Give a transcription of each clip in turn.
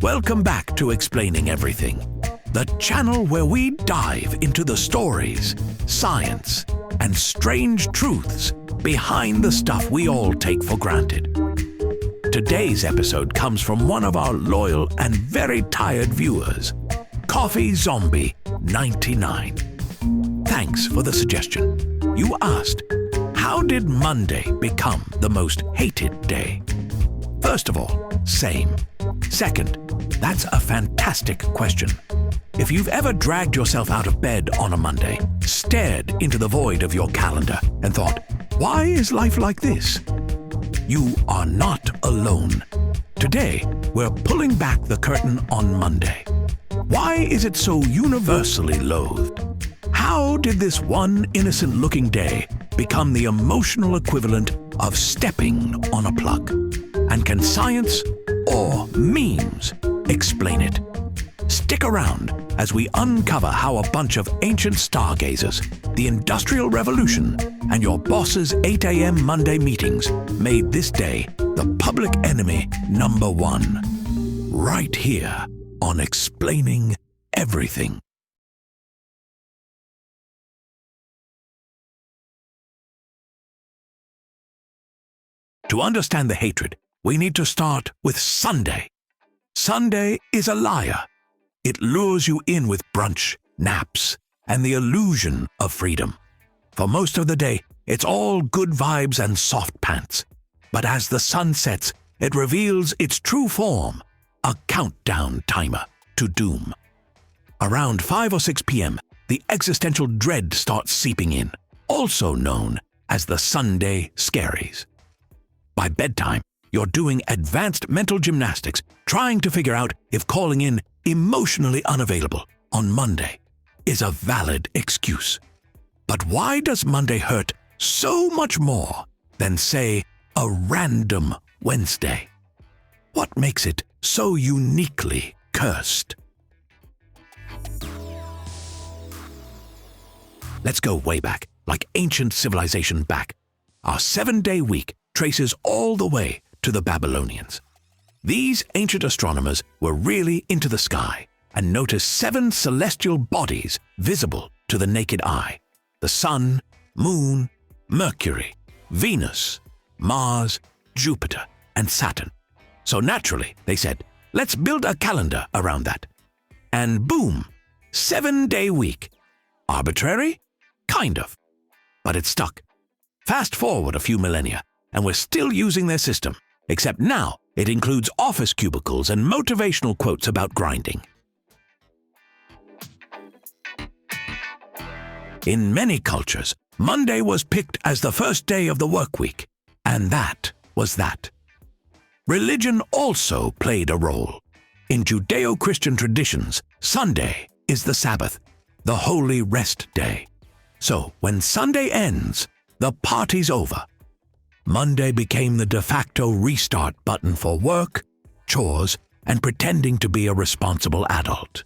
Welcome back to Explaining Everything, the channel where we dive into the stories, science, and strange truths behind the stuff we all take for granted. Today's episode comes from one of our loyal and very tired viewers, Coffee Zombie 99. Thanks for the suggestion. You asked, how did Monday become the most hated day? First of all, same. Second, that's a fantastic question. If you've ever dragged yourself out of bed on a Monday, stared into the void of your calendar, and thought, why is life like this? You are not alone. Today, we're pulling back the curtain on Monday. Why is it so universally loathed? How did this one innocent-looking day become the emotional equivalent of stepping on a plug? And can science or memes explain it? Stick around as we uncover how a bunch of ancient stargazers, the Industrial Revolution, and your boss's 8 a.m. Monday meetings made this day the public enemy number one. Right here on Explaining Everything. To understand the hatred, we need to start with Sunday. Sunday is a liar. It lures you in with brunch, naps, and the illusion of freedom. For most of the day, it's all good vibes and soft pants. But as the sun sets, it reveals its true form, a countdown timer to doom. Around 5 or 6 p.m., the existential dread starts seeping in, also known as the Sunday Scaries. By bedtime, you're doing advanced mental gymnastics, trying to figure out if calling in emotionally unavailable on Monday is a valid excuse. But why does Monday hurt so much more than, say, a random Wednesday? What makes it so uniquely cursed? Let's go way back, like ancient civilization back. Our 7-day week traces all the way to the Babylonians. These ancient astronomers were really into the sky and noticed 7 celestial bodies visible to the naked eye: the Sun, Moon, Mercury, Venus, Mars, Jupiter, and Saturn. So naturally, they said, let's build a calendar around that. And boom, 7-day week. Arbitrary? Kind of. But it stuck. Fast forward a few millennia, and we're still using their system, except now it includes office cubicles and motivational quotes about grinding. In many cultures, Monday was picked as the first day of the work week, and that was that. Religion also played a role. In Judeo-Christian traditions, Sunday is the Sabbath, the holy rest day. So when Sunday ends, the party's over. Monday became the de facto restart button for work, chores, and pretending to be a responsible adult.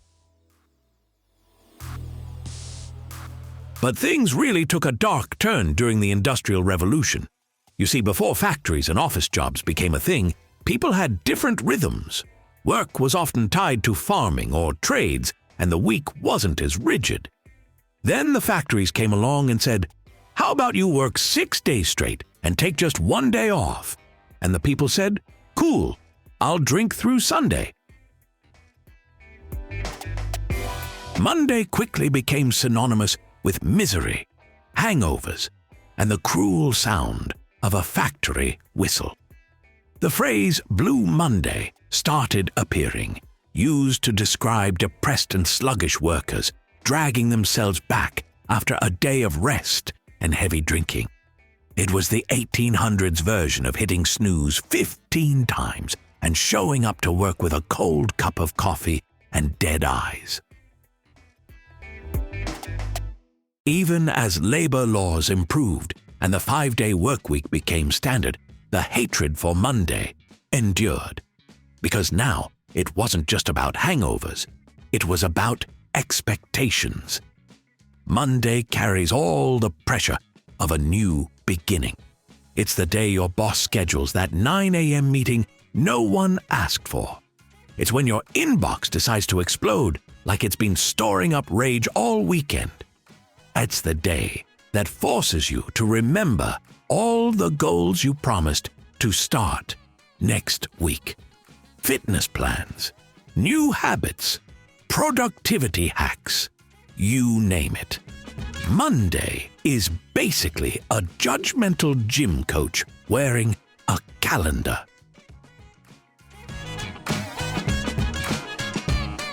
But things really took a dark turn during the Industrial Revolution. You see, before factories and office jobs became a thing, people had different rhythms. Work was often tied to farming or trades, and the week wasn't as rigid. Then the factories came along and said, how about you work 6 days straight and take just 1 day off? And the people said, cool, I'll drink through Sunday. Monday quickly became synonymous with misery, hangovers, and the cruel sound of a factory whistle. The phrase Blue Monday started appearing, used to describe depressed and sluggish workers dragging themselves back after a day of rest and heavy drinking. It was the 1800s version of hitting snooze 15 times and showing up to work with a cold cup of coffee and dead eyes. Even as labor laws improved and the 5-day workweek became standard, the hatred for Monday endured. Because now it wasn't just about hangovers, it was about expectations. Monday carries all the pressure of a new beginning. It's the day your boss schedules that 9 a.m. meeting no one asked for. It's when your inbox decides to explode like it's been storing up rage all weekend. It's the day that forces you to remember all the goals you promised to start next week. Fitness plans, new habits, productivity hacks, you name it. Monday is basically a judgmental gym coach wearing a calendar.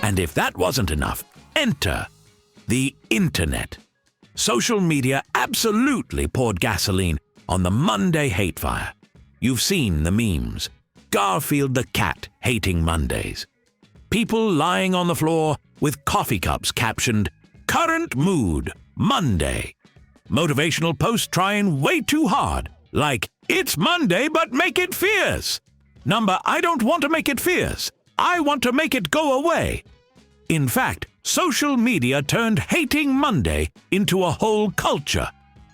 And if that wasn't enough, enter the internet. Social media absolutely poured gasoline on the Monday hate fire. You've seen the memes. Garfield the cat hating Mondays. People lying on the floor with coffee cups captioned, "Current mood, Monday." Motivational posts trying way too hard, like, "It's Monday, but make it fierce." I don't want to make it fierce. I want to make it go away. In fact, social media turned hating Monday into a whole culture.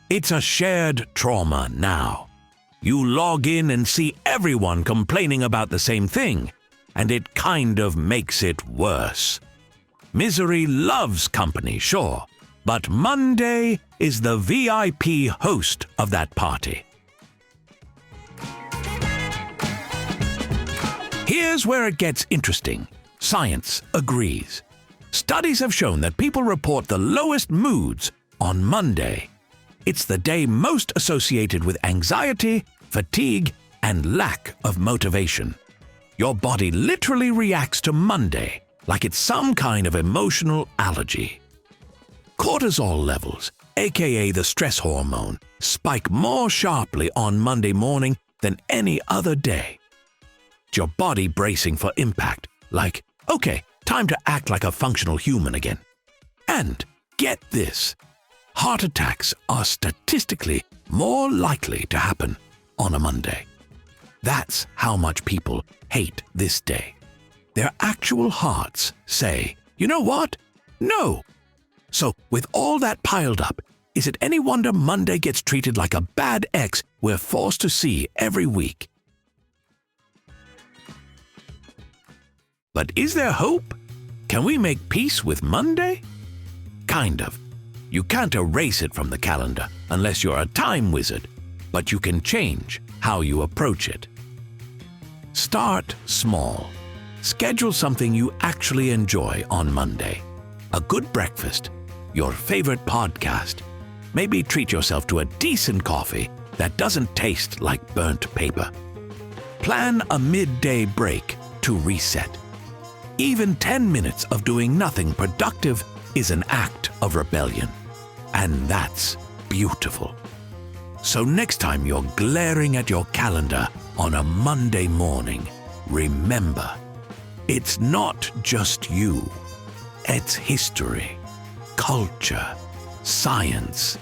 It's a shared trauma now. You log in and see everyone complaining about the same thing, and it kind of makes it worse. Misery loves company, sure, but Monday is the VIP host of that party. Here's where it gets interesting. Science agrees. Studies have shown that people report the lowest moods on Monday. It's the day most associated with anxiety, fatigue, and lack of motivation. Your body literally reacts to Monday like it's some kind of emotional allergy. Cortisol levels, aka the stress hormone, spike more sharply on Monday morning than any other day. It's your body bracing for impact, like, okay, time to act like a functional human again. And get this, heart attacks are statistically more likely to happen on a Monday. That's how much people hate this day. Their actual hearts say, you know what? No. So with all that piled up, is it any wonder Monday gets treated like a bad ex we're forced to see every week? But is there hope? Can we make peace with Monday? Kind of. You can't erase it from the calendar unless you're a time wizard, but you can change how you approach it. Start small. Schedule something you actually enjoy on Monday. A good breakfast, your favorite podcast. Maybe treat yourself to a decent coffee that doesn't taste like burnt paper. Plan a midday break to reset. Even 10 minutes of doing nothing productive is an act of rebellion. And that's beautiful. So next time you're glaring at your calendar on a Monday morning, remember, it's not just you. It's history, culture, science,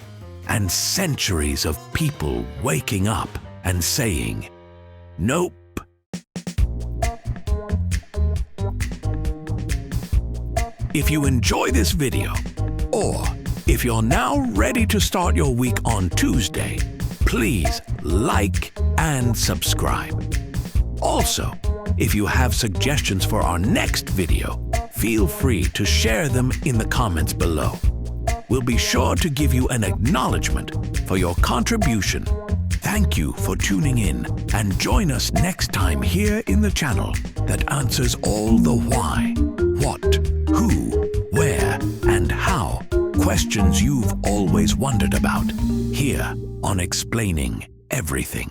and centuries of people waking up and saying, nope. If you enjoy this video, or if you're now ready to start your week on Tuesday, please like and subscribe. Also, if you have suggestions for our next video, feel free to share them in the comments below. We'll be sure to give you an acknowledgement for your contribution. Thank you for tuning in, and join us next time here in the channel that answers all the why, what, who, where, and how questions you've always wondered about, here on Explaining Everything.